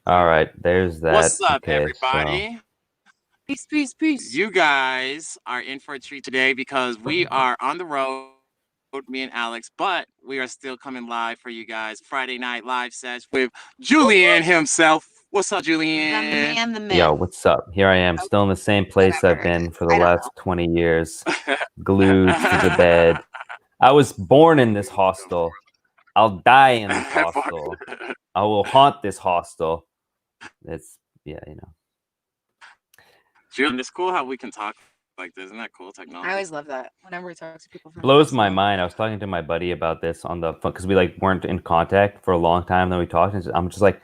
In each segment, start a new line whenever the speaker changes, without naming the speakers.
All right, there's that.
What's up,
Okay, so
everybody?
Peace, peace, peace.
You guys are in for a treat today because we are on the road, me and Alex, but we are still coming live for you guys. Friday night live sesh with Julian himself. What's up,
The
Julian?
man, the
yo,
myth.
what's up? Here I am,
Oh,
still in the same place I've
whatever.
been for the
I don't
last
know.
20 years, glued to the bed. I was born in this hostel. I'll die in this hostel. I will haunt this hostel. It's yeah, you know.
Julian, it's cool how we can talk like this. Isn't that cool
I
technology?
always love that whenever we talk to people from the
Blows my
hostel.
mind. I was talking to my buddy about this on the phone because we like weren't in contact for a long time. Then we talked, and I'm just like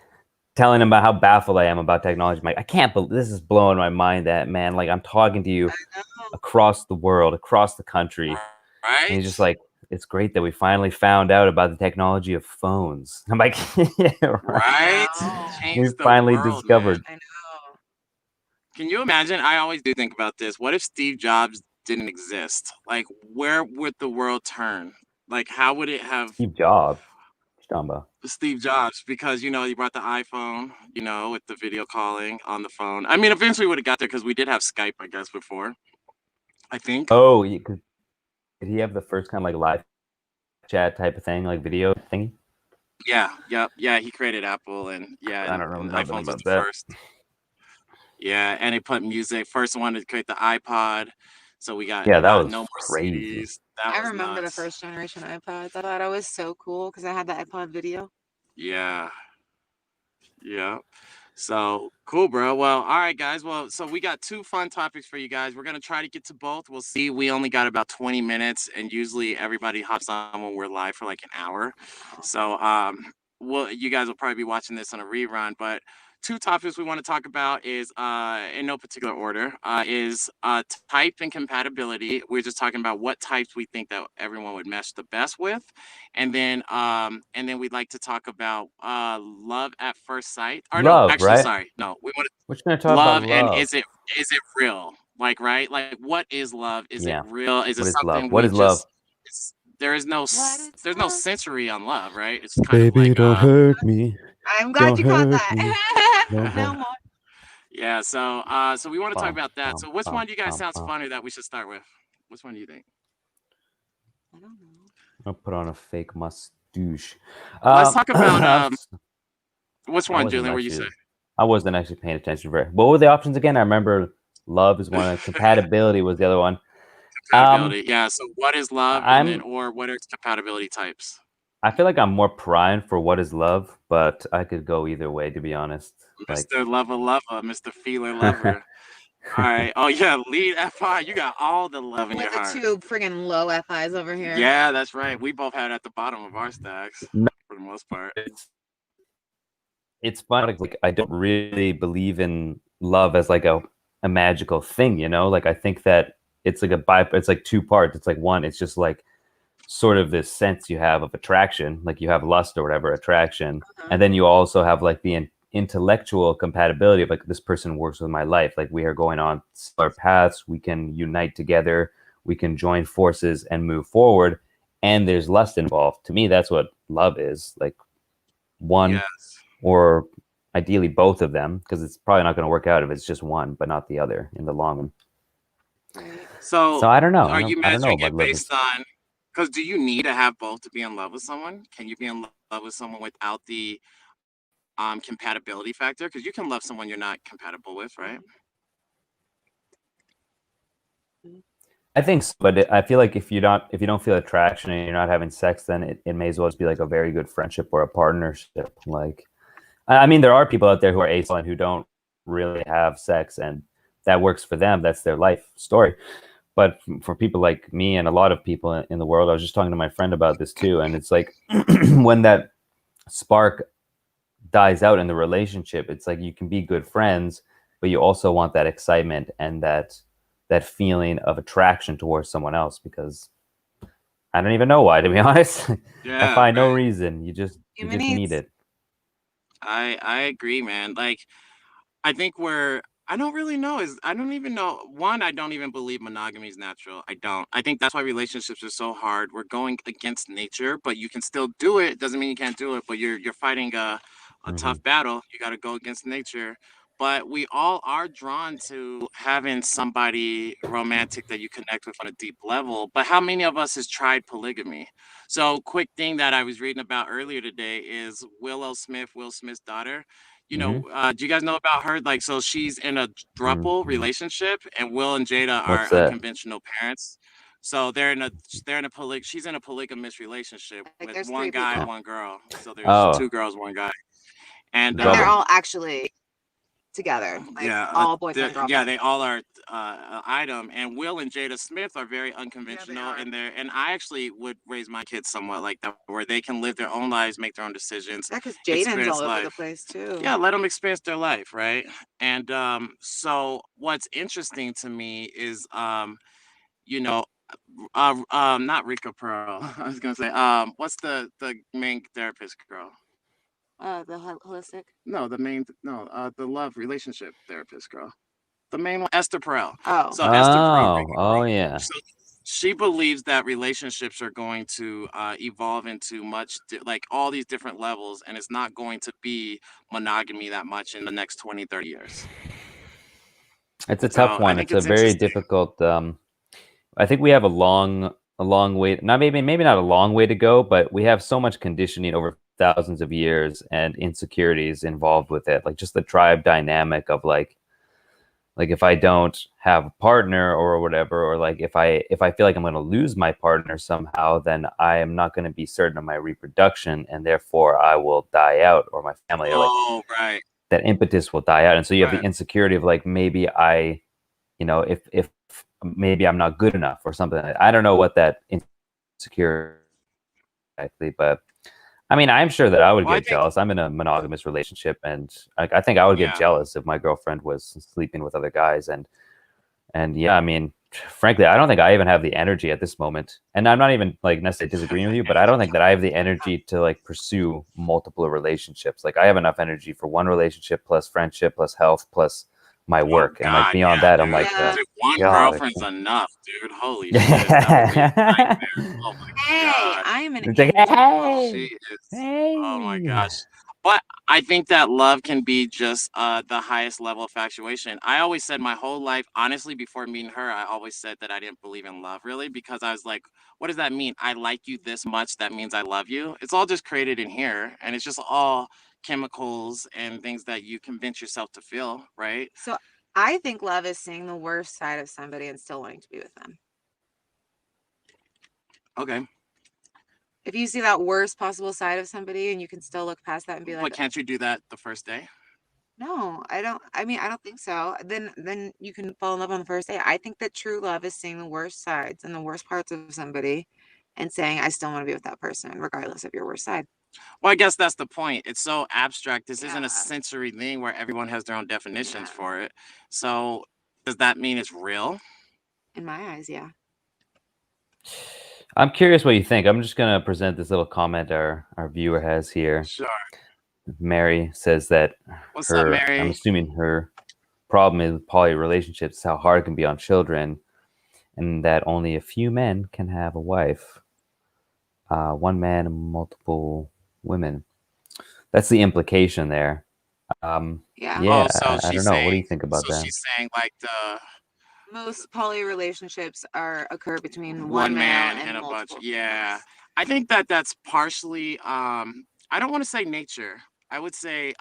telling him about how baffled I am about technology. I'm like, I can't believe this is blowing my mind. That man, like, I'm talking to you
I know.
across the world, across the country, and he's
Right?
just like, it's great that we finally found out about the technology of phones. I'm like, yeah, right.
I
Right?
know.
We
Changed the
finally
world, man.
discovered.
I know.
Can you imagine? I always do think about this. What if Steve Jobs didn't exist? Like, where would the world turn? Like, how would it have
Steve Jobs. What you talking about?
Steve Jobs? Because, he brought the iPhone, with the video calling on the phone. I mean, eventually we would have got there because we did have Skype, I guess, before. I think.
Oh, did he have the first kind of like live chat type of thing, like video thingy?
Yeah, yeah. He created Apple, and yeah,
I
and,
don't know
and
nothing
iPhones was
about
the
that.
first. Yeah, and he put music. First one to create the iPod. So we got
Yeah, that
no
was
more
crazy.
CDs. That
I
was
remember the
nuts.
first generation iPods. I thought I was so cool because I had the iPod video.
Yeah, yeah. So cool, bro. Well, all right, guys. Well, so we got two fun topics for you guys. We're gonna try to get to both. We'll see. We only got about 20 minutes, and usually everybody hops on when we're live for like an hour. So, well, you guys will probably be watching this on a rerun. But two topics we want to talk about is, in no particular order, is type and compatibility. We're just talking about what types we think that everyone would mesh the best with, and then we'd like to talk about love at first sight. Or no,
Love,
actually,
right?
sorry, no, we want
We're just gonna
to
talk about
love, and
love.
is it real? Like, right? Like, what is love? Is it
Yeah.
real? Is it
What is love?
something
What
we
is love?
just? There is no
What is
there's no
love?
sensory on love, right? It's kind of
Baby,
like
don't hurt me.
I'm glad
Don't
you caught
hurt me.
that.
Don't
No
hurt.
more.
yeah. So we want to talk
Bum,
about that.
bum,
So which
bum,
one do you guys
bum,
sounds
bum.
funny that we should start with? Which one do you think?
I don't know.
I'll put on a fake mustache.
Let's talk about
I was
which
I
one,
wasn't
Julian? What you say?
actually I wasn't actually paying attention very. What were the options again? I remember love is one. Compatibility was the other one. Um,
Compatibility. Yeah. So what is love, and then
I'm
or what are its compatibility types?
I feel like I'm more primed for what is love, but I could go either way to be honest. Like
Mr. Lover Lover, Mr. Feeler Lover. All right. Oh yeah, lead FI. You got all the love in
We're
your
the
heart.
two friggin' low FIs over here.
Yeah, that's right. We both had it at the bottom of our stacks
no,
for the most part.
it's fun. Like I don't really believe in love as like a magical thing, you know? Like I think that it's like it's like two parts. It's like one, it's just like sort of this sense you have of attraction, like you have lust or whatever, attraction.
Uh-huh.
And then you also have like the intellectual compatibility of like this person works with my life. Like we are going on similar paths, we can unite together, we can join forces and move forward. And there's lust involved. To me, that's what love is. Like one
Yes.
or ideally both of them, because it's probably not going to work out if it's just one but not the other in the long run.
Right.
So
So
I don't know.
are you
I don't know
measuring
about
it
love.
based on? Because do you need to have both to be in love with someone? Can you be in love with someone without the compatibility factor? Because you can love someone you're not compatible with, right?
I think so, but I feel like if you don't feel attraction and you're not having sex, then it may as well just be like a very good friendship or a partnership. Like, I mean, there are people out there who are asexual and who don't really have sex, and that works for them. That's their life story. But for people like me and a lot of people in the world, I was just talking to my friend about this too, and it's like when that spark dies out in the relationship, it's like you can be good friends, but you also want that excitement and that feeling of attraction towards someone else because I don't even know why, to be honest. I
Yeah,
find no
right.
reason. You
Human
just need
needs.
it.
I agree, man. Like, I think we're I don't really know. I don't even know. One, I don't even believe monogamy is natural. I don't. I think that's why relationships are so hard. We're going against nature, but you can still do it. Doesn't mean you can't do it, but you're fighting a a tough battle. You got to go against nature. But we all are drawn to having somebody romantic that you connect with on a deep level. But how many of us has tried polygamy? So, quick thing that I was reading about earlier today is Willow Smith, Will Smith's daughter.
Mm-hmm.
Do you guys know about her? Like, so she's in a throuple
Mm-hmm.
relationship, and Will and Jada are
What's that?
unconventional parents. So she's in a polygamous relationship
Like
with
there's
one
3
guy,
people.
one girl. So there's
Oh,
2 girls, 1 guy. And
And they're
Trouble.
all actually together. Like
yeah,
all boyfriend, girlfriend.
they all are item. And Will and Jada Smith are very unconventional,
are.
and I actually would raise my kids somewhat like that, where they can live their own lives, make their own decisions,
Yeah, because Jaden's
experience
all over the
life.
place too.
Yeah, let them experience their life, right? And so what's interesting to me is you know, not Rika Pearl. I was gonna say, what's the main therapist girl?
The holistic.
No, the love relationship therapist girl. The main one, Esther Perel.
Oh,
So Esther Perel, Rika
Oh,
Perel.
yeah.
So she believes that relationships are going to evolve into like all these different levels, and it's not going to be monogamy that much in the next 20, 30 years.
It's a
So
tough
I
one.
think
It's a
it's
very
interesting.
difficult. I think we have a long way. Not maybe not a long way to go, but we have so much conditioning over thousands of years and insecurities involved with it. Like just the tribe dynamic of like if I don't have a partner or whatever, or like if I feel like I'm going to lose my partner somehow, then I am not going to be certain of my reproduction, and therefore I will die out, or my family, or like
Oh, right,
that impetus will die out. And so you have the
right.
insecurity of like maybe I, if maybe I'm not good enough or something. I don't know what that insecurity exactly, but I mean, I'm sure that I would
Well, I
get
think,
jealous. I'm in a monogamous relationship, and I think I would get
yeah.
jealous if my girlfriend was sleeping with other guys. And yeah, I mean, frankly, I don't think I even have the energy at this moment. And I'm not even like necessarily disagreeing with you, but I don't think that I have the energy to like pursue multiple relationships. Like I have enough energy for one relationship plus friendship plus health plus my
Oh
work, and like
God,
beyond
yeah,
that, I'm
dude.
like,
yeah.
Dude, one
God,
girlfriend's enough, dude. Holy shit, that would be a
it's
nightmare. Oh my
Hey,
God.
I'm an
like,
angel.
She
hey,
is, oh my
hey.
gosh. But I think that love can be just the highest level of infatuation. I always said my whole life, honestly, before meeting her, I always said that I didn't believe in love really, because I was like, what does that mean? I like you this much, that means I love you. It's all just created in here, and it's just all chemicals and things that you convince yourself to feel, right?
So I think love is seeing the worst side of somebody and still wanting to be with them.
Okay.
If you see that worst possible side of somebody and you can still look past that and be
But
like,
can't you do that the first day?
no, I don't. I mean, I don't think so. Then you can fall in love on the first day. I think that true love is seeing the worst sides and the worst parts of somebody and saying, I still want to be with that person, regardless of your worst side.
Well, I guess that's the point. It's so abstract. This isn't a
Yeah.
sensory thing where everyone has their own definitions
Yeah.
for it. So does that mean it's real?
In my eyes, yeah.
I'm curious what you think. I'm just gonna present this little comment our viewer has here.
Sure.
Mary says that
What's up,
I'm
Mary?
assuming her problem is with poly relationships, how hard it can be on children, and that only a few men can have a wife. One man and multiple women. That's the implication there.
Yeah.
Yeah,
Oh, so
I don't
she's
know. What do
saying,
you think about that?
she's saying like the
Most poly relationships occur between
one
one male
man
and
and a bunch.
multiple
Yeah.
females.
I think that that's partially I don't want to say nature. I would say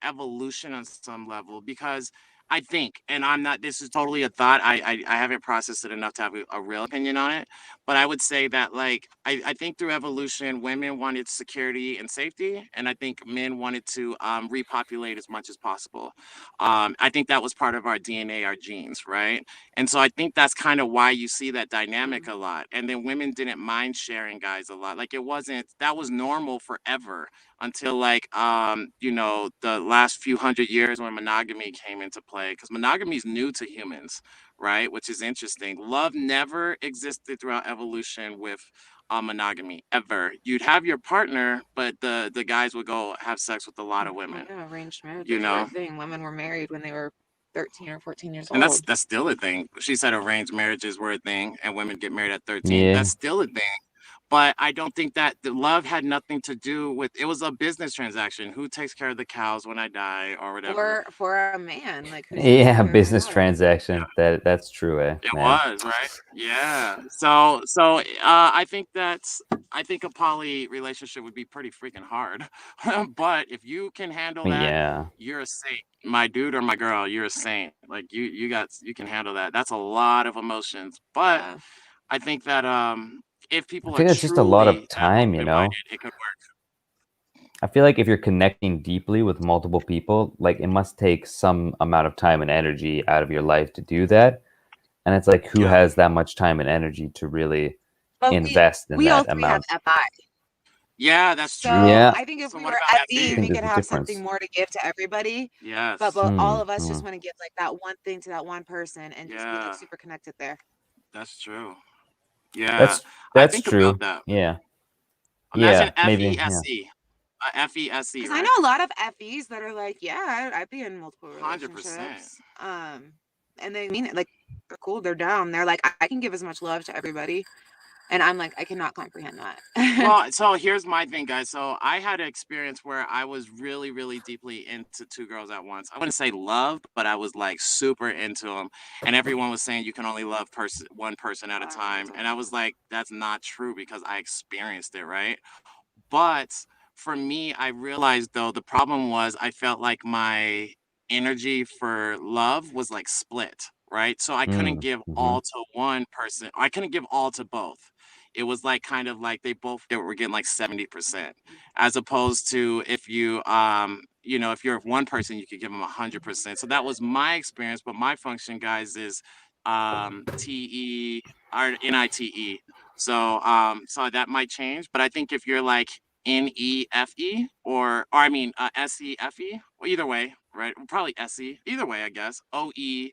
evolution on some level, because I think, and I'm not, this is totally a thought. I haven't processed it enough to have a real opinion on it. But I would say that like I think through evolution, women wanted security and safety, and I think men wanted to repopulate as much as possible. I think that was part of our DNA, our genes, right? And so I think that's kind of why you see that dynamic a lot. And then women didn't mind sharing guys a lot. Like it wasn't, that was normal forever until like the last few hundred years when monogamy came into play, because monogamy is new to humans, right? Which is interesting. Love never existed throughout evolution with monogamy ever. You'd have your partner, but the guys would go have sex with a lot of women,
Yeah, arranged
you
marriages were
know.
a thing. Women were married when they were 13 or 14 years
And that's
old.
still a thing. She said arranged marriages were a thing, and women get married at 13.
Yeah.
That's still a thing. But I don't think that the love had nothing to do with it. Was a business transaction. Who takes care of the cows when I die or whatever?
For a man, like who's taking
Yeah,
care of his
business
daughter.
transaction. That's true,
It
man.
was, right? Yeah. So I think a poly relationship would be pretty freaking hard. But if you can handle that,
Yeah.
you're a saint. My dude or my girl, you're a saint. Like you can handle that. That's a lot of emotions. But
Yeah.
I think that if
I
people are
think it's just a lot of
truly
time, you know.
open-minded, it could work.
I feel like if you're connecting deeply with multiple people, like it must take some amount of time and energy out of your life to do that. And it's like, who
Yeah.
has that much time and energy to really
But
invest in
we all
that
three have
amount?
FI.
Yeah, that's
So
true.
Yeah.
I think if
So
we
what
were
about
FE,
FE?
we
There's
could
a
have
difference.
something more to give to everybody.
Yes.
But all of us
Hmm.
just want to give like that one thing to that one person and just be
Yeah,
like super connected there.
that's true. Yeah,
That's
I
that's
think about
true.
that.
Yeah.
Imagine
Yeah, maybe. Yeah.
FESE, FESE,
Because I
right?
know a lot of FEs that are like, yeah, I'd be in multiple
100%.
relationships. And they mean it. Like they're cool, they're down. They're like, I can give as much love to everybody. And I'm like, I cannot comprehend that.
Well, so here's my thing, guys. So I had an experience where I was really, really deeply into two girls at once. I wouldn't say love, but I was like super into them. And everyone was saying you can only love one person at a time. And I was like, that's not true because I experienced it, right? But for me, I realized though the problem was I felt like my energy for love was like split, right? So I couldn't give
Mm-hmm.
all to one person. I couldn't give all to both. It was like kind of like they were getting like 70%, as opposed to if you if you're one person, you could give them 100%. So that was my experience. But my function, guys, is TE or NITE. So that might change, but I think if you're like NEFE or I mean SEFE, well, either way, right? Well, probably SE, either way, I guess. OE,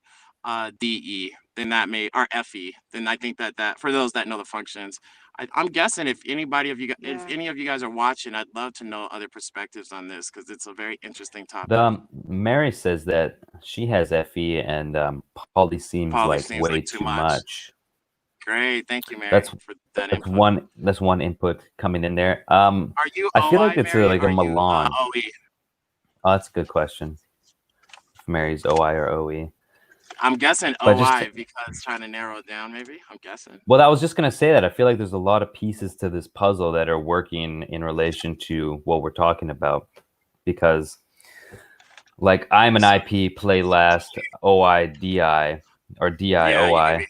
DE, then that may or FE. Then I think that for those that know the functions, I'm guessing if if
Yeah.
any of you guys are watching, I'd love to know other perspectives on this because it's a very interesting topic.
Mary says that she has FE and Polly seems
Probably
like
seems
way
like too
too
much.
much.
Great, thank you, Mary,
That's
for that
that's
input.
one input coming in there.
Are you
I feel like
OI,
it's
Mary?
like a
Or are you
melange.
OE?
Oh, that's a good question. If Mary's OI or OE.
I'm guessing
But just
OI because trying to narrow it down, maybe. I'm guessing.
well, I was just gonna say that I feel like there's a lot of pieces to this puzzle that are working in relation to what we're talking about. Because like I'm an IP play last OI DI or DI
Yeah, you can
OI.
be.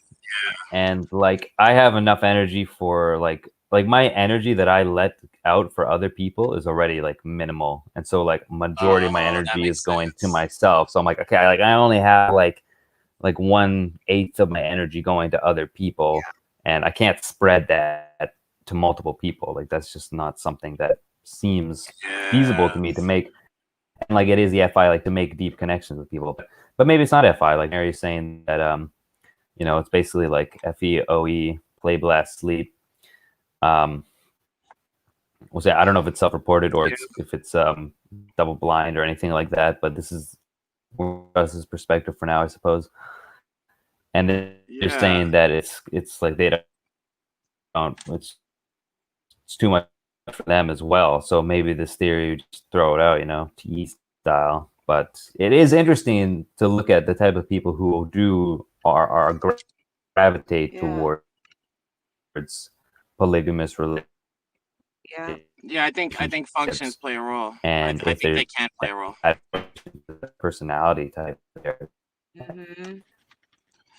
And like I have enough energy for like my energy that I let out for other people is already like minimal, and so like majority of my
Oh, that
energy is
makes
going to
sense.
myself. So I'm like, okay, like I only have like 1/8 of my energy going to other people, and I can't spread that to multiple people. Like that's just not something that seems feasible to me to
Yes.
make. And like it is the FI, like to make deep connections with people, but maybe it's not FI. Like Mary's saying that it's basically like FE, OE, play, blast, sleep. We'll say I don't know if it's self-reported or if it's double blind or anything like that, but this is Russ's perspective for now, I suppose. And they're
Yeah.
saying that it's like they don't it's too much for them as well. So maybe this theory would just throw it out, TE style. But it is interesting to look at the type of people who are gravitate towards polygamous relationships.
Yeah.
Yeah, I think functions play a role.
And
I
if
think
there's
they can play a role.
that personality type there,
Mm-hmm.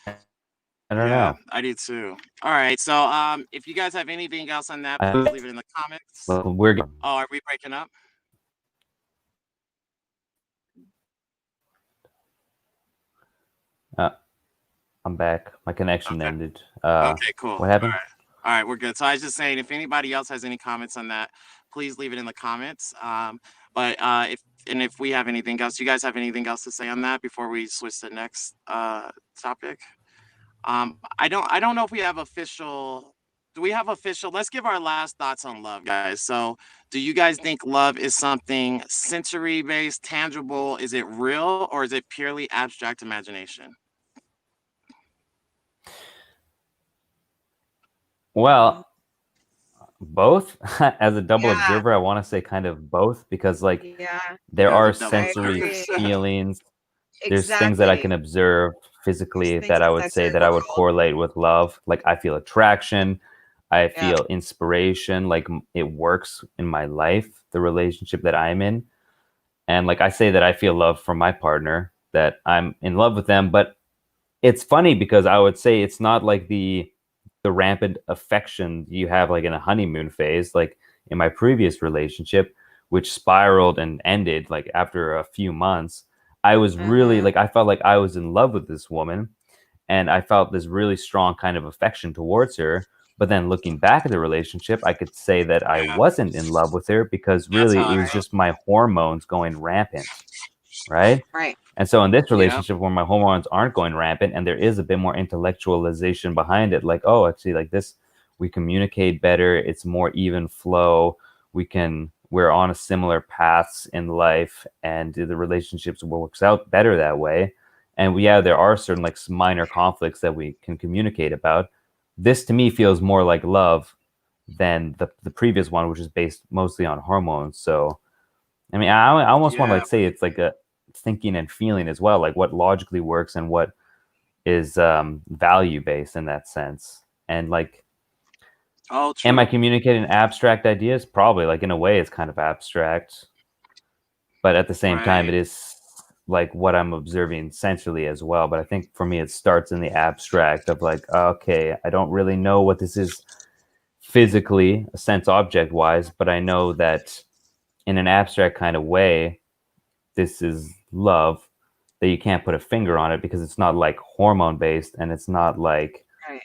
I don't
Yeah,
know.
I do too. All right. So if you guys have anything else on that, please leave it in the comments.
Well, we're good.
Oh, are we breaking up?
I'm back. My connection
Okay.
ended.
Okay, cool.
What happened?
All right, we're good. So I was just saying, if anybody else has any comments on that, please leave it in the comments. But if we have anything else, you guys have anything else to say on that before we switch to the next topic? I don't know if we have official. Do we have official? Let's give our last thoughts on love, guys. So, do you guys think love is something sensory based, tangible? Is it real or is it purely abstract imagination?
Well, both. As a double
Yeah.
observer, I want to say kind of both, because like
Yeah,
there
As a
are
double
I
sensory
agree.
feelings. There's things that I can
Exactly.
observe
There's
physically
things
that
in
I
the
would say
sensory
that I would
world.
correlate with love. Like I feel attraction, I
Yeah.
feel inspiration, like it works in my life, the relationship that I'm in. And like I say that I feel love from my partner, that I'm in love with them, but it's funny because I would say it's not like the rampant affection you have like in a honeymoon phase, like in my previous relationship, which spiraled and ended like after a few months. I was really
Mm-hmm.
like, I felt like I was in love with this woman, and I felt this really strong kind of affection towards her. But then looking back at the relationship, I could say that I
Yeah,
wasn't in love with her, because
that's
really
how
it
I
was
feel.
just my hormones going rampant, right?
Right.
And so in this
Yep.
relationship where my hormones aren't going rampant and there is a bit more intellectualization behind it, like, oh, actually, like this, we communicate better, it's more even flow, we're on a similar paths in life, and the relationships works out better that way. And yeah, there are certain like minor conflicts that we can communicate about. This to me feels more like love than the previous one, which is based mostly on hormones. So I mean, I almost want to
Yeah.
like say it's like a thinking and feeling as well, like what logically works and what is value based in that sense. And like,
Oh,
am I
true.
communicating abstract ideas? Probably. Like in a way, it's kind of abstract, but at the same time, it
Right.
is like what I'm observing sensually as well. But I think for me, it starts in the abstract of like, okay, I don't really know what this is physically, sense object wise, but I know that in an abstract kind of way, this is love, that you can't put a finger on it because it's not like hormone based, and it's not like,
Right.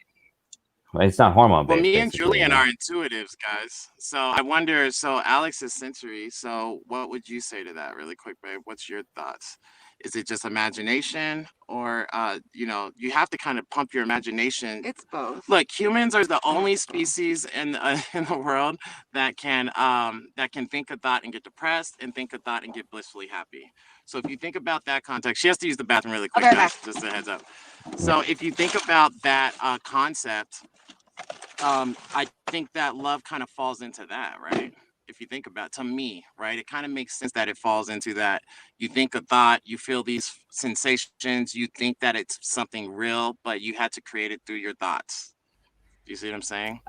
well, it's not hormone
Well,
based
me and
basically, you
Julian
know.
are intuitives, guys. So I wonder, so Alex is sensory. So what would you say to that really quick, babe? What's your thoughts? Is it just imagination, or you have to kind of pump your imagination.
It's both.
Look, humans are the only species in in the world that can think a thought and get depressed, and think a thought and get blissfully happy. So if you think about that context, she has to use the bathroom really
I'll
quick,
be right back.
guys. Just a heads up. So if you think about that concept, I think that love kind of falls into that, right? If you think about it, to me, right, it kind of makes sense that it falls into that. You think a thought, you feel these sensations, you think that it's something real, but you had to create it through your thoughts. Do you see what I'm saying?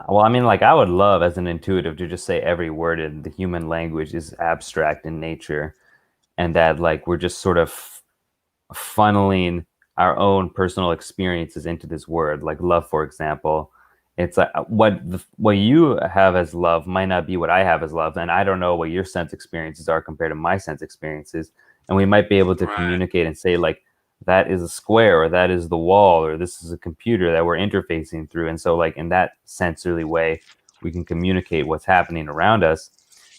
Well, I mean, like I would love as an intuitive to just say every word in the human language is abstract in nature, and that like we're just sort of funneling our own personal experiences into this word, like love, for example. It's like what you have as love might not be what I have as love, and I don't know what your sense experiences are compared to my sense experiences, and we might be able to
Right.
communicate and say like that is a square, or that is the wall, or this is a computer that we're interfacing through, and so like in that sensory way, we can communicate what's happening around us.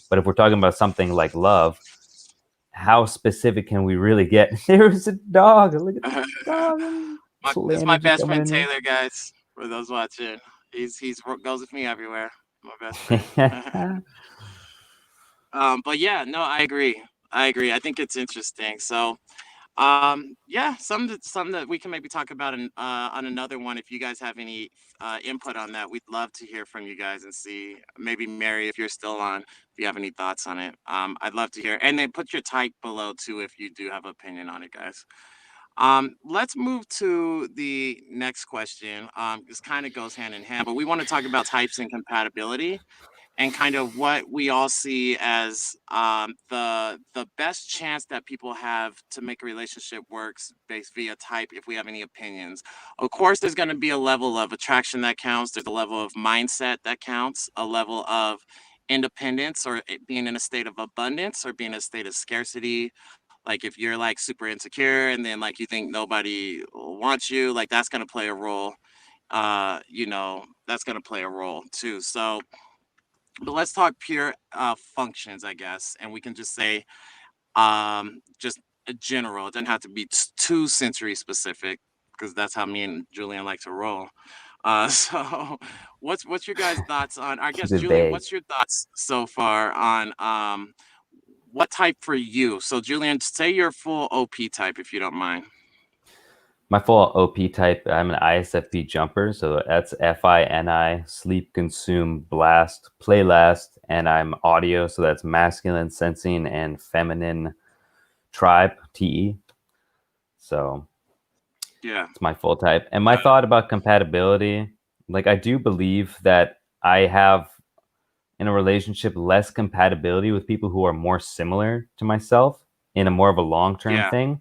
But if we're talking about something like love, how specific can we really get? There's a dog. Look at the dog.
This is my
Energy
best
coming
friend
in here.
Taylor, guys. For those watching, he's goes with me everywhere. My best friend. But yeah, no, I agree. I agree. I think it's interesting. So, yeah, something that we can maybe talk about on another one. If you guys have any input on that, we'd love to hear from you guys and see. Maybe Mary, if you're still on, if you have any thoughts on it, I'd love to hear. And then put your type below too if you do have opinion on it, guys. Let's move to the next question. This kind of goes hand in hand, but we want to talk about types and compatibility, and kind of what we all see as the best chance that people have to make a relationship works based via type. If we have any opinions, of course, there's going to be a level of attraction that counts. There's a level of mindset that counts. A level of independence, or being in a state of abundance, or being in a state of scarcity. Like if you're like super insecure and then like you think nobody wants you, like that's going to play a role. That's going to play a role too. So, but let's talk pure functions, I guess, and we can just say just a general. It doesn't have to be too sensory specific, because that's how me and Julian like to roll. So what's your guys' thoughts on? I
Keep
guess
it
Julian,
vague.
what's your thoughts so far on what type for you? So Julian, say you're full OP type if you don't mind.
My full OP type, I'm an ISFP jumper, so that's FINI, sleep, consume, blast, play last, and I'm audio, so that's masculine, sensing, and feminine tribe, TE. So
Yeah.
it's my full type. And my thought about compatibility, like I do believe that I have in a relationship less compatibility with people who are more similar to myself in a more of a long-term
Yeah.
thing.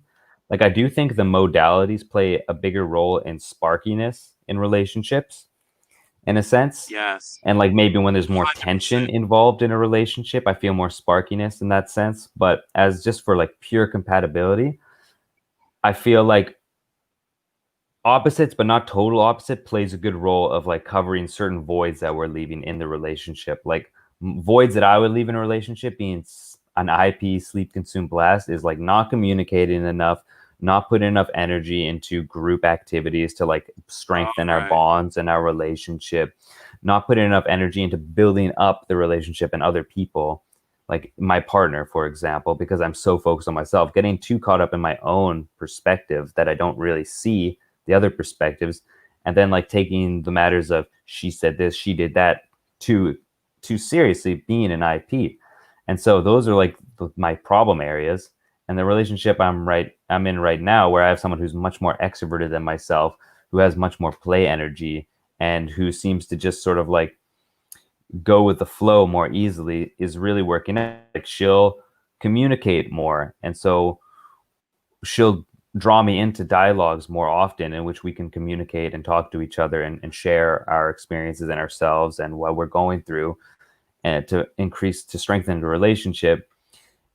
Like I do think the modalities play a bigger role in sparkiness in relationships in a sense.
Yes.
And like maybe when there's more
100%.
tension involved in a relationship, I feel more sparkiness in that sense. But as just for like pure compatibility, I feel like opposites but not total opposite plays a good role of like covering certain voids that we're leaving in the relationship, like voids that I would leave in a relationship being an IP, sleep, consume, blast, is like not communicating enough, not putting enough energy into group activities to like strengthen our
Right.
bonds and our relationship, not putting enough energy into building up the relationship and other people, like my partner, for example, because I'm so focused on myself, getting too caught up in my own perspective that I don't really see the other perspectives, and then like taking the matters of she said this, she did that too seriously, being an IP. And so those are like my problem areas. And the relationship I'm in right now, where I have someone who's much more extroverted than myself, who has much more play energy, and who seems to just sort of like go with the flow more easily, is really working out. Like she'll communicate more, and so she'll draw me into dialogues more often in which we can communicate and talk to each other and share our experiences and ourselves and what we're going through, and to strengthen the relationship.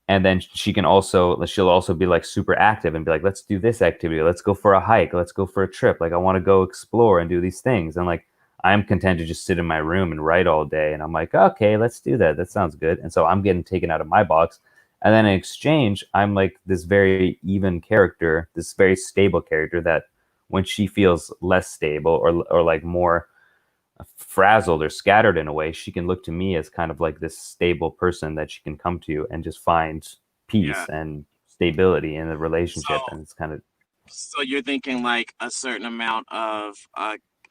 And then she'll also be like super active and be like, let's do this activity, let's go for a hike, let's go for a trip, like I want to go explore and do these things. And like I'm content to just sit in my room and write all day, and I'm like, okay, let's do that, that sounds good. And so I'm getting taken out of my box. And then in exchange, I'm like this very even character, this very stable character that when she feels less stable or like more frazzled or scattered in a way, she can look to me as kind of like this stable person that she can come to and just find peace and stability in the relationship. And it's kind of.
So you're thinking like a certain amount of,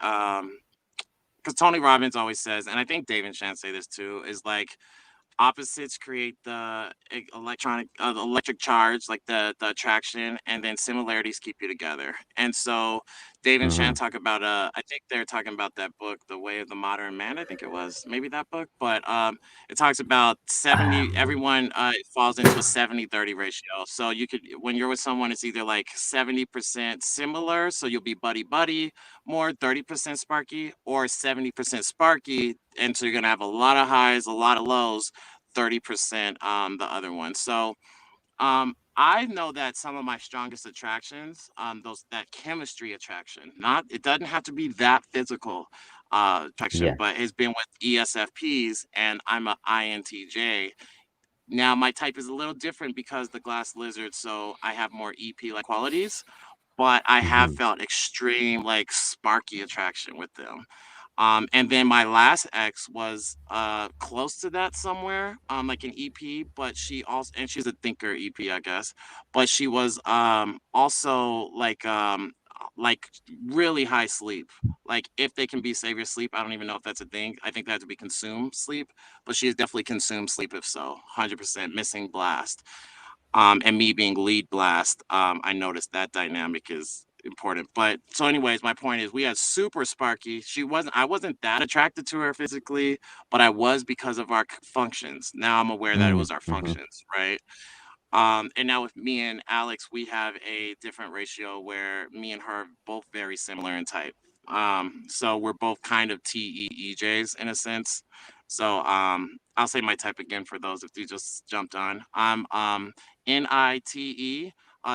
because Tony Robbins always says, and I think Dave and Shan say this too, is like opposites create the electric charge, like the attraction, and then similarities keep you together. And so Dave and Shan talk about I think they're talking about that book, The Way of the Modern Man, I think it was maybe that book, but it talks about 70, everyone falls into a 70-30 ratio. So you could, when you're with someone, it's either like 70% similar, so you'll be buddy more, 30% sparky, or 70% sparky, and so you're gonna have a lot of highs, a lot of lows, 30% the other one. So I know that some of my strongest attractions, that chemistry attraction, not, it doesn't have to be that physical attraction, but it's been with ESFPs, and I'm a INTJ. Now my type is a little different because the glass lizard, so I have more EP like qualities, but I have felt extreme like sparky attraction with them. And then my last ex was close to that somewhere, like an EP, but she also, and she's a thinker EP, I guess, but she was also like really high sleep. Like if they can be savior sleep, I don't even know if that's a thing. I think they have to be consumed sleep, but she is definitely consumed sleep if so, 100% missing blast. And me being lead blast, I noticed that dynamic is important. But so anyways, my point is we had super sparky. I wasn't that attracted to her physically, but I was because of our functions. Now I'm aware that it was our functions, right? And now with me and Alex, we have a different ratio where me and her are both very similar in type. So we're both kind of TEEJs in a sense. So I'll say my type again for those if you just jumped on. I'm NITE,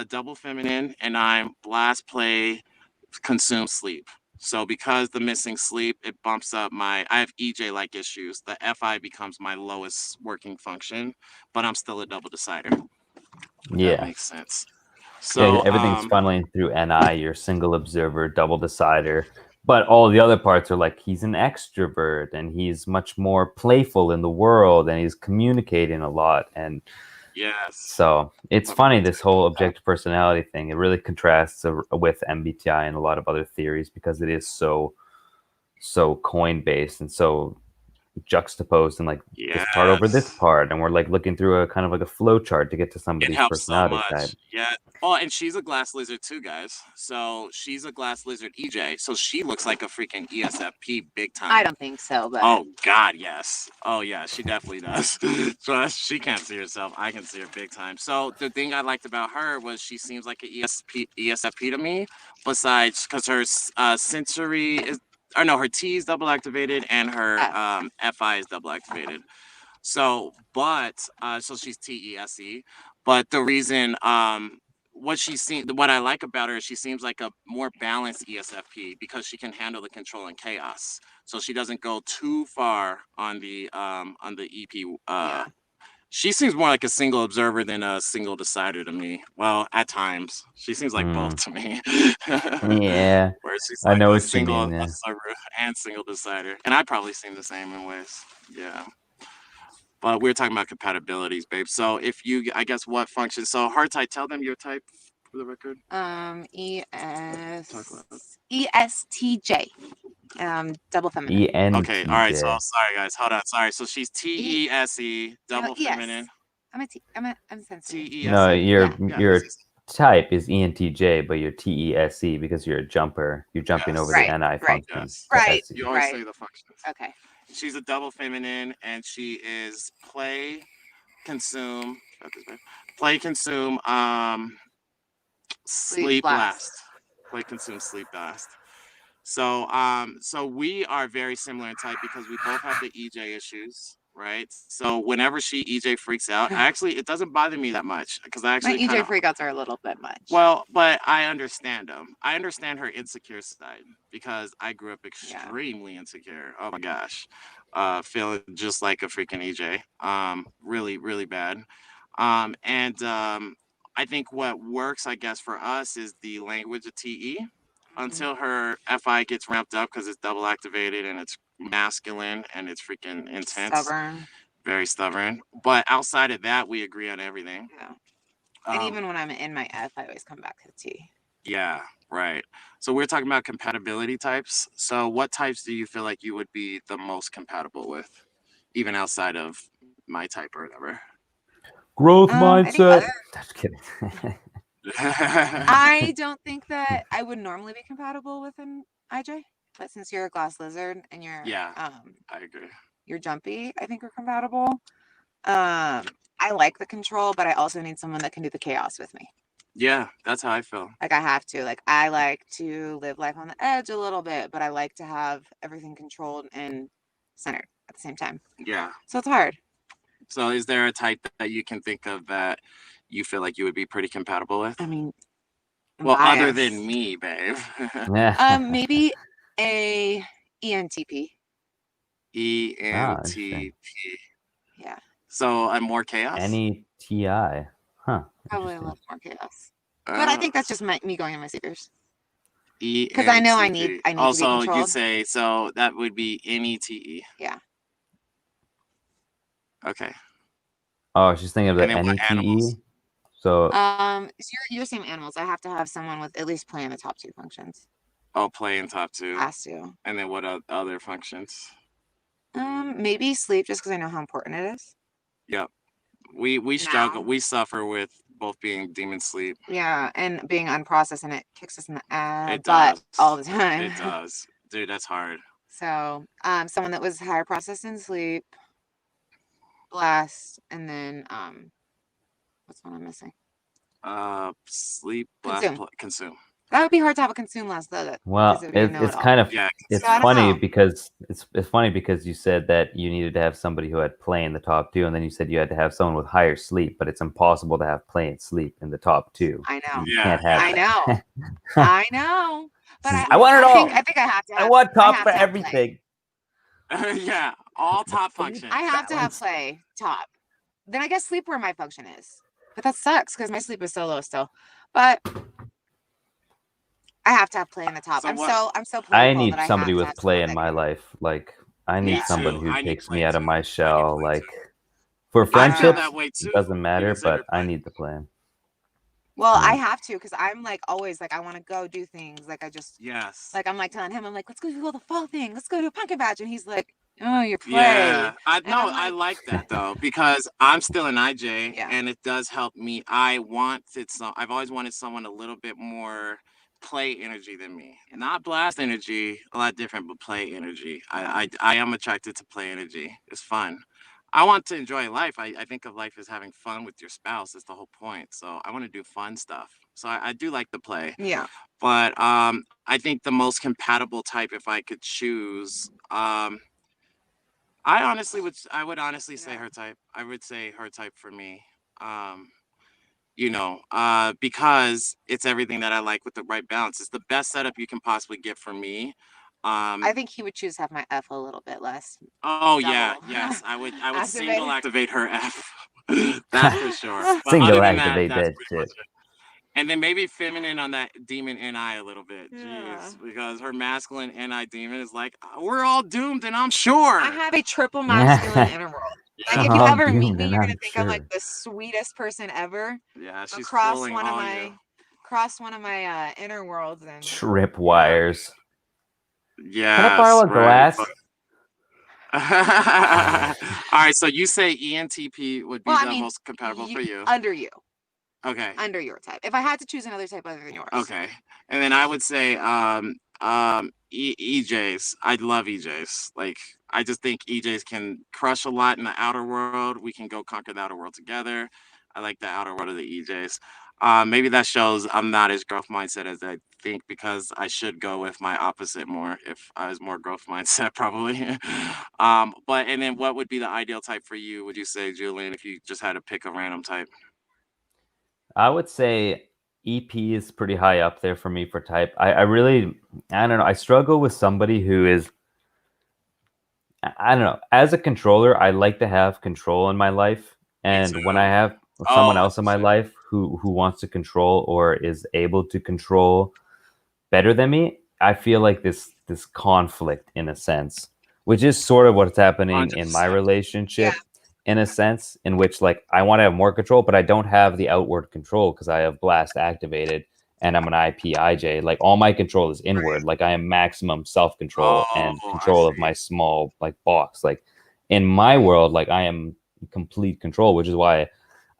double feminine, and I'm blast, play, consume, sleep. So because the missing sleep, it bumps up I have EJ like issues. The FI becomes my lowest working function, but I'm still a double decider. That makes sense. So
everything's funneling through NI, you're single observer, double decider. But all the other parts are like he's an extrovert and he's much more playful in the world and he's communicating a lot. And
Yes.
So it's
Love
funny,
it.
this whole objective personality thing. It really contrasts with MBTI and a lot of other theories because it is so coin based and so juxtaposed and like this part over this
Yes.
part, and we're like looking through a kind of like a flow chart to get to
It
somebody's
helps so
personality type.
much. Yeah. Oh, and she's a glass lizard too, guys. So she's a glass lizard EJ. So she looks like a freaking ESFP big time.
I don't think so, but
Oh God, yes. Oh yeah, she definitely does. Trust, she can't see herself. I can see her big time. So the thing I liked about her was she seems like an ESFP to me. Besides, because her sensory is, or no, her T is double activated and her FI is double activated. So, but so she's TESE. But the reason what I like about her is she seems like a more balanced ESFP because she can handle the control and chaos. So she doesn't go too far on the EP.
yeah.
She seems more like a single observer than a single decider to me. Well, at times she seems like both to me.
Yeah,
Where she's
I
like
know
a
what you
single
mean. Yeah.
observer and single decider, and I probably seem the same in ways. Yeah. But we're talking about compatibilities, babe. So if you, I guess, what function? So hard type, tell them your type for the record.
ESTJ. Double feminine.
ENTJ.
Okay, all right. So sorry, guys. Hold on. Sorry. So she's TESE, double
yes.
feminine.
I'm sensitive.
TESE.
No, your
Yeah.
type is ENTJ, but you're TESE because you're a jumper. You're jumping
Yes.
over
Right,
the NI
right,
function.
yes.
the
Right.
SE.
You always
Right.
say the functions.
Okay.
She's a double feminine, and she is play, consume, sleep blast. Play, consume, sleep blast. So so we are very similar in type because we both have the EJ issues, right? So whenever EJ freaks out, actually it doesn't bother me that much because I
My
actually
EJ freakouts are a little bit much.
well, but I understand them. I understand her insecure side because I grew up extremely insecure. Oh my gosh. Feeling just like a freaking EJ. Really, really bad. I think what works, I guess, for us is the language of TE until her FI gets ramped up because it's double activated and it's masculine and it's freaking intense.
Stubborn.
Very stubborn. But outside of that, we agree on everything.
Yeah. And even when I'm in my F, I always come back to T.
Yeah, right. So we're talking about compatibility types. So what types do you feel like you would be the most compatible with, even outside of my type or whatever?
Growth
I think
mindset. Just kidding.
I don't think that I would normally be compatible with an IJ, but since you're a glass lizard and you're
I agree.
you're jumpy, I think we're compatible. I like the control, but I also need someone that can do the chaos with me.
Yeah, that's how I feel.
Like I have to. Like I like to live life on the edge a little bit, but I like to have everything controlled and centered at the same time.
Yeah.
So it's hard.
So is there a type that you can think of that you feel like you would be pretty compatible with?
I mean,
well, other than me, babe.
Maybe a ENTP.
ENTP.
Yeah.
So I'm more chaos.
NETI. Huh.
Probably a little more chaos. But I think that's just me going in my secrets.
Because
I know I need
also,
to be controlled.
You say so that would be NETE.
Yeah.
Okay.
Oh, she's thinking of the NETE. So
you're same animals. I have to have someone with at least play in the top two functions.
Oh, play in top two.
Has to.
And then what other functions?
Maybe sleep, just because I know how important it is.
Yep. We struggle. We suffer with both being demon sleep.
Yeah, and being unprocessed, and it kicks us in the ass.
It does
all the time.
It does, dude. That's hard.
So, someone that was higher processed in sleep, blast, and then what's one I'm missing?
Sleep, blast, consume.
That would be hard to have a consume last though.
Well, it's kind of it's funny because it's funny because you said that you needed to have somebody who had play in the top two, and then you said you had to have someone with higher sleep, but it's impossible to have play and sleep in the top two.
I know.
You can't have
I know. I know. But
I want it all.
I think I have to.
I want top for everything.
Yeah, all top functions.
I have to have play top. Then I guess sleep where my function is, but that sucks because my sleep is so low still. But I have to have play in the top. So I'm so.
I need somebody with play in my life. Like I need someone who takes me out of my shell. Like For
I feel
friendships,
that way too.
it doesn't matter,
Consider
but I
play.
need to play.
Well, I
Yeah.
have to because I'm like always like I want to go do things. Like I just
Yes.
like I'm like telling him I'm like let's go do all the fall thing. Let's go do a pumpkin patch, and he's like, oh, you play.
Yeah,
And I'm
I
like,
like that though because I'm still an IJ
Yeah.
and it does help me. I've always wanted someone a little bit more play energy than me. Not blast energy, a lot different, but play energy. I am attracted to play energy. It's fun. I want to enjoy life. I think of life as having fun with your spouse. That's the whole point. So I want to do fun stuff. So I do like the play.
yeah.
But I think the most compatible type, if I could choose, I would honestly say
Yeah.
her type. I would say her type for me. Um, because it's everything that I like with the right balance. It's the best setup you can possibly get for me.
I think he would choose to have my F a little bit less.
Oh yeah,
Double.
yes, I would
Activate
single
it.
activate her F. That for sure. But other
Single
than that,
activate
that's
that
pretty
shit.
much it. And then maybe feminine on that demon NI a little bit.
Yeah.
Jeez, because her masculine NI demon is like, we're all doomed, and I'm sure.
I have a triple masculine inner world. Like if you
All
ever meet
doomed,
me,
and
you're gonna
I'm
think I'm like
sure.
the sweetest person ever.
Yeah, she's
Across
fooling
one of
all
my
you.
inner worlds and
Trip wires.
Yes.
Can I borrow a
right.
glass?
All right, so you say ENTP would be
well, I
the
mean
most compatible for you.
under you.
Okay.
Under your type. If I had to choose another type other than yours.
Okay. And then I would say EJs. I love EJs. Like I just think EJs can crush a lot in the outer world. We can go conquer the outer world together. I like the outer world of the EJs. Maybe that shows I'm not as growth mindset as I think because I should go with my opposite more if I was more growth mindset probably. But and then what would be the ideal type for you, would you say, Julian, if you just had to pick a random type?
I would say EP is pretty high up there for me for type. I really, I don't know. I struggle with somebody who is, I don't know. As a controller, I like to have control in my life. And when I have someone else in my life who wants to control or is able to control better than me, I feel like this conflict in a sense, which is sort of what's happening in my
100%.
relationship. In a sense in which like I want to have more control, but I don't have the outward control because I have blast activated and I'm an IPIJ. Like all my control is inward. Like I am maximum self-control and
Oh, I
control of
see.
my small like box. Like in my world, like I am complete control, which is why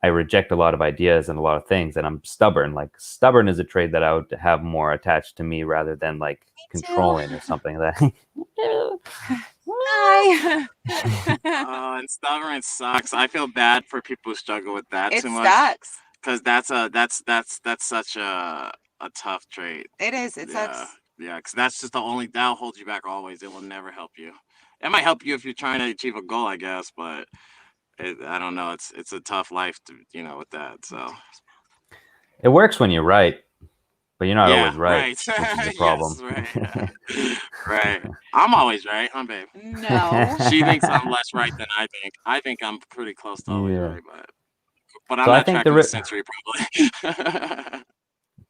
I reject a lot of ideas and a lot of things. And I'm stubborn. Like stubborn is a trait that I would have more attached to me rather than like controlling or something like that.
Hi.
And stubborn sucks. I feel bad for people who struggle with that
It
too much
sucks.
because that's such a tough trait.
It is. It
Yeah,
sucks.
yeah, because that's just that'll hold you back always. It will never help you. It might help you if you're trying to achieve a goal, I guess, but I don't know. It's a tough life to with that. So
It works when you're right, but you're not
yeah,
always right.
right.
Which is the problem.
Yes, right. Yeah. Right. I'm always right, huh, babe?
No.
She thinks I'm less right than I think. I think I'm pretty close to always
Yeah.
right, but I'm
So I
not
think
tracking the century probably.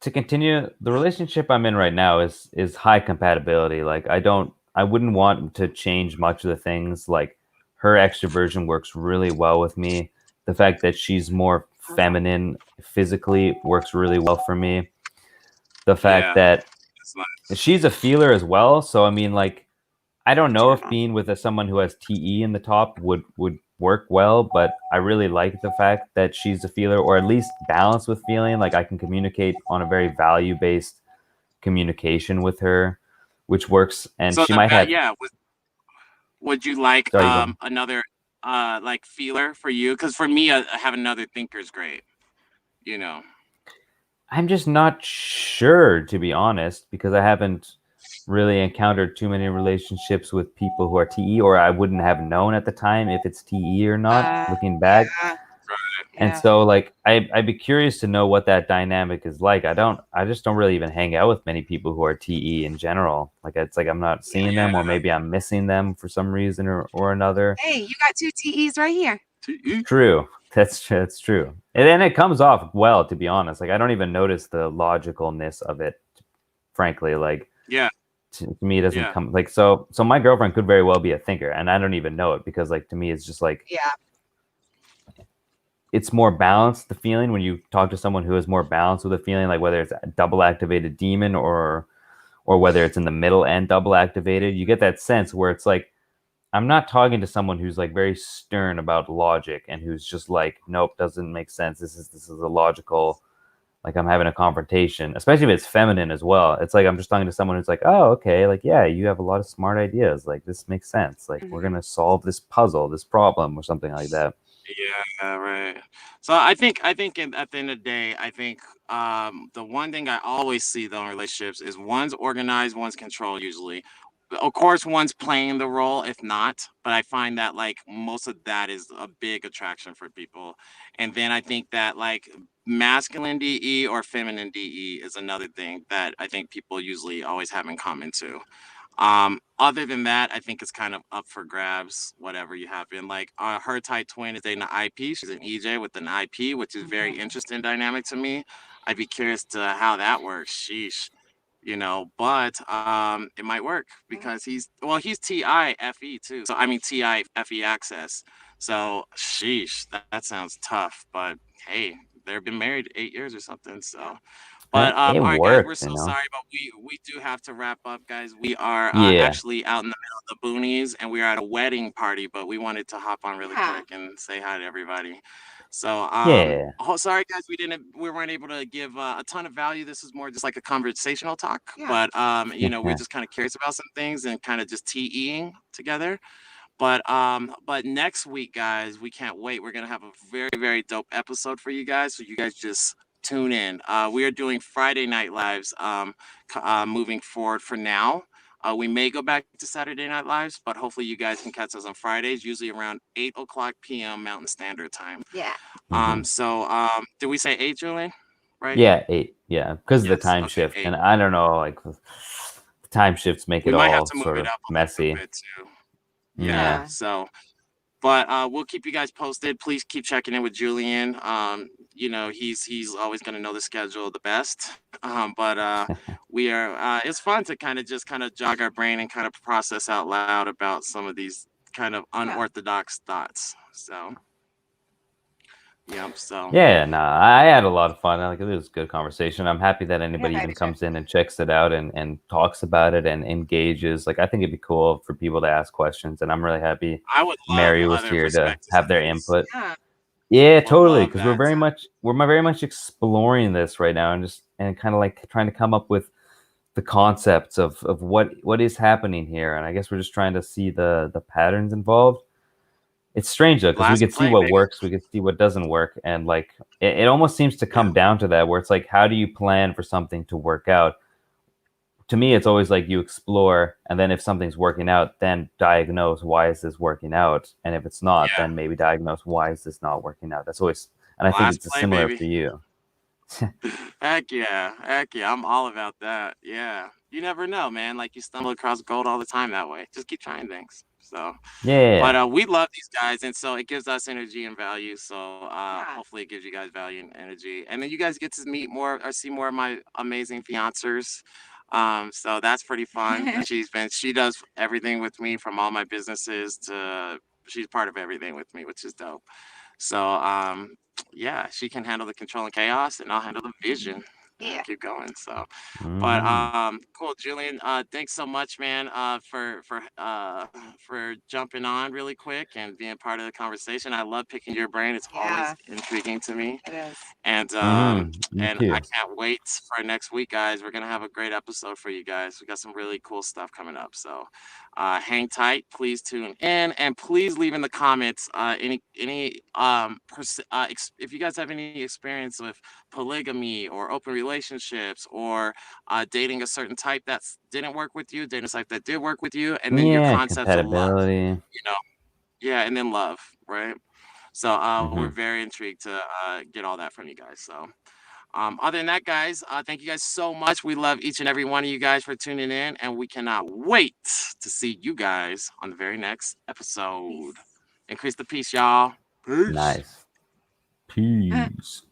to continue, the relationship I'm in right now is high compatibility. Like I wouldn't want to change much of the things. Like her extroversion works really well with me. The fact that she's more feminine physically works really well for me. The fact
Yeah,
that
it's nice.
she's a feeler as well. So I mean, like, I don't know if being with someone who has TE in the top would work well, but I really like the fact that she's a feeler, or at least balanced with feeling. Like I can communicate on a very value-based communication with her, which works. And
So
she might have.
yeah, would you like
Sorry, go ahead.
another like feeler for you? Because for me, having another thinker is great. You know.
I'm just not sure, to be honest, because I haven't really encountered too many relationships with people who are TE, or I wouldn't have known at the time if it's TE or not, looking back.
Yeah.
And so like I'd be curious to know what that dynamic is like. I just don't really even hang out with many people who are TE in general. Like it's like I'm not seeing them, or maybe I'm missing them for some reason or another.
Hey, you got 2 TEs right here.
True. That's true. And then it comes off well, to be honest. Like I don't even notice the logicalness of it, frankly. Like
Yeah.
to me it doesn't come like so my girlfriend could very well be a thinker, and I don't even know it because like to me it's just like it's more balanced, the feeling, when you talk to someone who is more balanced with a feeling, like whether it's a double activated demon or whether it's in the middle and double activated, you get that sense where it's like, I'm not talking to someone who's like very stern about logic and who's just like, nope, doesn't make sense. This is a logical, like I'm having a confrontation, especially if it's feminine as well. It's like I'm just talking to someone who's like, oh, okay, like, yeah, you have a lot of smart ideas. Like this makes sense. Like we're gonna solve this puzzle, this problem, or something like that.
Yeah, right. So I think at the end of the day, I think the one thing I always see though in relationships is one's organized, one's controlled usually. Of course, one's playing the role, if not, but I find that like most of that is a big attraction for people. And then I think that like masculine DE or feminine DE is another thing that I think people usually always have in common too. Other than that, I think it's kind of up for grabs, whatever you have in. Like her tight twin is dating an IP. She's an EJ with an IP, which is very interesting dynamic to me. I'd be curious to how that works. Sheesh. But it might work because he's TIFE too. So I mean TIFE access. So sheesh, that sounds tough. But hey, they've been married 8 years or something. So but
It
all right, guys, we're
works,
so sorry, but we do have to wrap up, guys. We are
Yeah.
actually out in the middle of the boonies, and we are at a wedding party, but we wanted to hop on really
Yeah.
quick and say hi to everybody. So
Yeah.
sorry guys, we weren't able to give a ton of value. This is more just like a conversational talk,
Yeah.
but we're just kind of curious about some things and kind of just TEing together. But next week, guys, we can't wait. We're gonna have a very, very dope episode for you guys. So you guys just tune in. We are doing Friday night lives moving forward for now. We may go back to Saturday night lives, but hopefully you guys can catch us on Fridays, usually around 8 o'clock p.m. Mountain Standard Time.
Yeah.
Did we say 8, Julian? Right?
Yeah, 8. Yeah, because of the
Yes,
time
okay,
shift,
8.
and I don't know, like the time shifts make
We
it
might have
all
to move
sort
it
of
up a
messy.
little bit too.
Yeah.
Yeah.
So, but we'll keep you guys posted. Please keep checking in with Julian. He's always gonna know the schedule the best. But we are. It's fun to kind of jog our brain and kind of process out loud about some of these kind of unorthodox thoughts. So, yep. So.
Yeah, no, I had a lot of fun. Like it was a good conversation. I'm happy that anybody
I
even
did too.
comes in and checks it out and talks about it and engages. Like I think it'd be cool for people to ask questions, and I'm really happy
I would love
Mary was
other
here to
perspectives
have
on
their
these.
input.
Yeah.
Yeah,
Would
totally.
love
Because we're
that.
very much exploring this right now, and kind of like trying to come up with the concepts of what is happening here. And I guess we're just trying to see the patterns involved. It's strange though, because we
Blast
could
and
see
play,
what
baby.
works, we could see what doesn't work, and like it almost seems to come down to that, where it's like, how do you plan for something to work out? To me, it's always like you explore, and then if something's working out, then diagnose why is this working out, and if it's not,
Yeah.
then maybe diagnose why is this not working out. That's always, and I think
Blast
it's
play,
similar
baby.
for you.
Heck yeah. I'm all about that. Yeah. You never know, man. Like you stumble across gold all the time that way. Just keep trying things. So,
Yeah.
but we love these guys, and so it gives us energy and value. So hopefully it gives you guys value and energy, and then you guys get to meet more or see more of my amazing fiancers. So that's pretty fun. She does everything with me, from all my businesses to she's part of everything with me, which is dope. So yeah, she can handle the control and chaos, and I'll handle the vision.
Yeah.
Keep going. So, but
Mhm.
cool, Julian. Thanks so much, man, for jumping on really quick and being part of the conversation. I love picking your brain. It's always
Yeah.
intriguing to me.
It is.
And
Me
and
too.
I can't wait for next week, guys. We're gonna have a great episode for you guys. We got some really cool stuff coming up. So hang tight. Please tune in, and please leave in the comments if you guys have any experience with polygamy or open relationships, or dating a certain type that didn't work with you, dating a type that did work with you, and then your
Yeah,
concepts of love.
compatibility.
Yeah, and then love, right? So we're
Mhm.
very intrigued to get all that from you guys. So other than that, guys, thank you guys so much. We love each and every one of you guys for tuning in, and we cannot wait to see you guys on the very next episode. Increase the peace, y'all. Peace.
Nice. Peace.